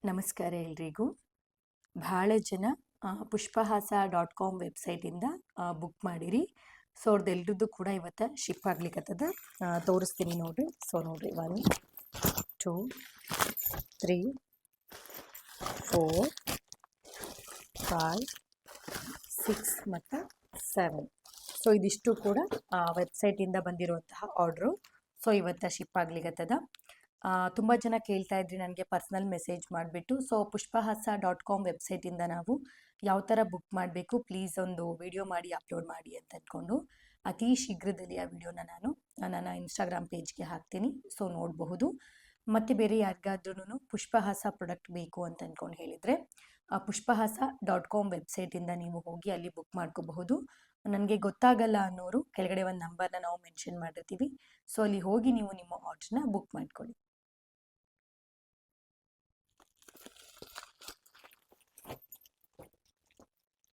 ನಮಸ್ಕಾರ ಎಲ್ರಿಗೂ. ಭಾಳ ಜನ pushpahasa.com ವೆಬ್ಸೈಟಿಂದ ಬುಕ್ ಮಾಡಿರಿ. ಸೊ ಅವ್ರದ್ದೆಲ್ರದ್ದು ಕೂಡ ಇವತ್ತು ಶಿಪ್ ಆಗ್ಲಿಕ್ಕತ್ತದ. ತೋರಿಸ್ತೀನಿ ನೋಡ್ರಿ. ಸೊ ನೋಡ್ರಿ 1 2 3 4 5 6 ಮತ್ತು 7. ಸೊ ಇದಿಷ್ಟು ಕೂಡ ವೆಬ್ಸೈಟಿಂದ ಬಂದಿರುವಂತಹ ಆರ್ಡ್ರು. ಸೊ ಇವತ್ತು ಶಿಪ್ ಆಗ್ಲಿಕ್ಕತ್ತದ. ತುಂಬ ಜನ ಕೇಳ್ತಾ ಇದ್ರಿ ನನಗೆ ಪರ್ಸ್ನಲ್ ಮೆಸೇಜ್ ಮಾಡಿಬಿಟ್ಟು. ಸೊ pushpahasa.com ವೆಬ್ಸೈಟಿಂದ ನಾವು ಯಾವ ಥರ ಬುಕ್ ಮಾಡಬೇಕು, ಪ್ಲೀಸ್ ಒಂದು ವಿಡಿಯೋ ಮಾಡಿ ಅಪ್ಲೋಡ್ ಮಾಡಿ ಅಂತ ಅಂದ್ಕೊಂಡು ಅತಿ ಶೀಘ್ರದಲ್ಲಿ ಆ ವಿಡಿಯೋನ ನಾನು ನನ್ನ ಇನ್ಸ್ಟಾಗ್ರಾಮ್ ಪೇಜ್ಗೆ ಹಾಕ್ತೀನಿ. ಸೊ ನೋಡಬಹುದು. ಮತ್ತು ಬೇರೆ ಯಾರಿಗಾದ್ರೂ ಪುಷ್ಪಹಾಸ ಪ್ರಾಡಕ್ಟ್ ಬೇಕು ಅಂತ ಅಂದ್ಕೊಂಡು ಹೇಳಿದರೆ pushpahasa.com ವೆಬ್ಸೈಟಿಂದ ನೀವು ಹೋಗಿ ಅಲ್ಲಿ ಬುಕ್ ಮಾಡ್ಕೋಬಹುದು. ನನಗೆ ಗೊತ್ತಾಗಲ್ಲ ಅನ್ನೋರು ಕೆಳಗಡೆ ಒಂದು ನಂಬರ್ನ ನಾವು ಮೆನ್ಷನ್ ಮಾಡಿರ್ತೀವಿ. ಸೊ ಅಲ್ಲಿ ಹೋಗಿ ನೀವು ನಿಮ್ಮ ಆರ್ಡ್ರನ್ನ ಬುಕ್ ಮಾಡ್ಕೊಳ್ಳಿ.